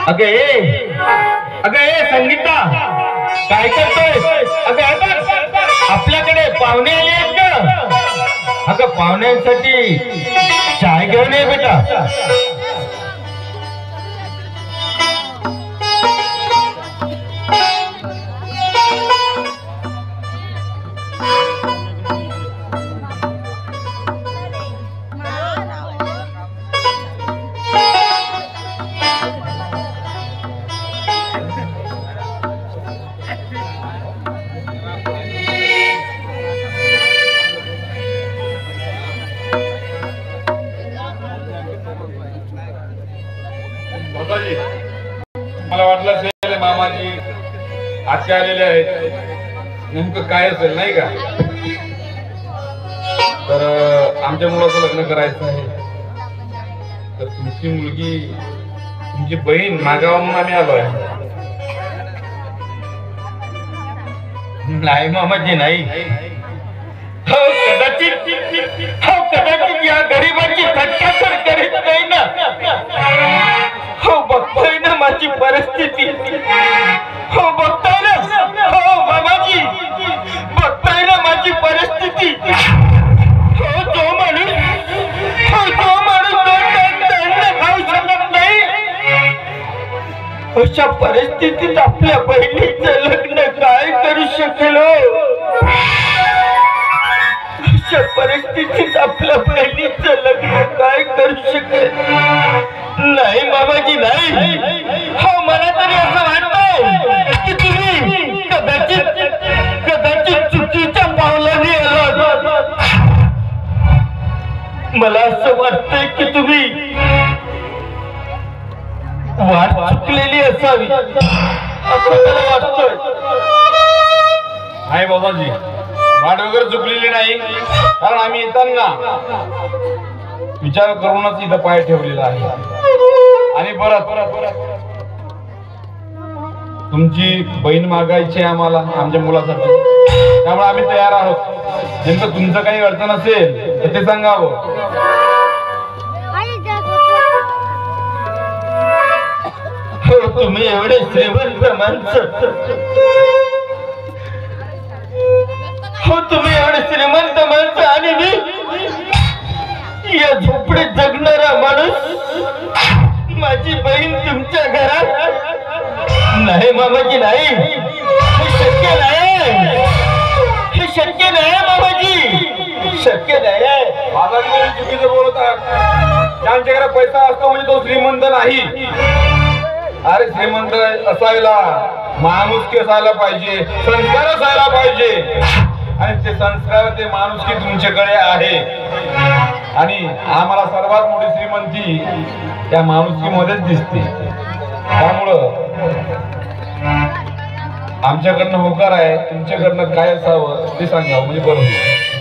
अगं ए संगीता, काय करतोय? अगं आपल्याकडे पाहुणे आले आहेत का? अगं पाहुण्यांसाठी चाय घेऊन ये बेटा. मला वाटलं असेल मामाजी आजचे आलेले आहेत, नेमकं काय असेल नाही का? तर आमच्या मुलाचं लग्न करायचं आहे. तर तुमची मुलगी, तुमची बहीण मागावून आम्ही आलोय. नाही मामाजी नाही. कदाचित या गरीबाची थट्टा तर करीत नाही ना. हो बघतोय ना माझी परिस्थिती. हो बघतोय ना. हो मामाजी बघतोय ना माझी परिस्थिती. हो जो माणूस खाऊ शकत नाही, अशा परिस्थितीत आपल्या बहिणीचं लग्न काय करू शकेल? अशा परिस्थितीत आपल्या बहिणीचं लग्न काय करू शकेल? नाही मामाजी नाही. हो मला तरी असं वाटतंय की तुम्ही कदाचित चुकीच्या पावलाने आलात. मला असं वाटतंय की तुम्ही वाट चुकलेली असावी असं मला वाटतंय. नाही बाबाजी, वाट वगैरे चुकलेली नाही. कारण आम्ही येताना विचार करूनच इथं पाय ठेवलेला आहे. आणि परत तुमची बहीण मागायची आम्हाला आमच्या मुलासाठी, त्यामुळे आम्ही तयार आहोत. नेमकं तुमचं काही अडचण असेल तर ते सांगावं. हो तुम्ही एवढे श्रीमंत माणसं, हो तुम्ही एवढे श्रीमंत माणसं आणि मी या झोपडीत जगणारा माणूस, माझी बहीण तुमच्या घरात. नाही मामाजी नाही. हे शक्य नाही. हे शक्य नाही मामाजी, शक्य नाही. माझा चुकीचं बोलत आहात. ज्यांच्याकडे पैसा असतो म्हणजे तो श्रीमंत नाही. अरे श्रीमंत असायला माणुसकी असायला पाहिजे, संस्कार असायला पाहिजे. आणि ते संस्कार, ते माणुसकी तुमच्याकडे आहे. आणि आम्हाला सर्वात मोठी श्रीमंती त्या माणुसकीमध्येच दिसते. त्यामुळं आमच्याकडनं होकार आहे, तुमच्याकडनं काय असावं ते सांगा म्हणजे बरोबर.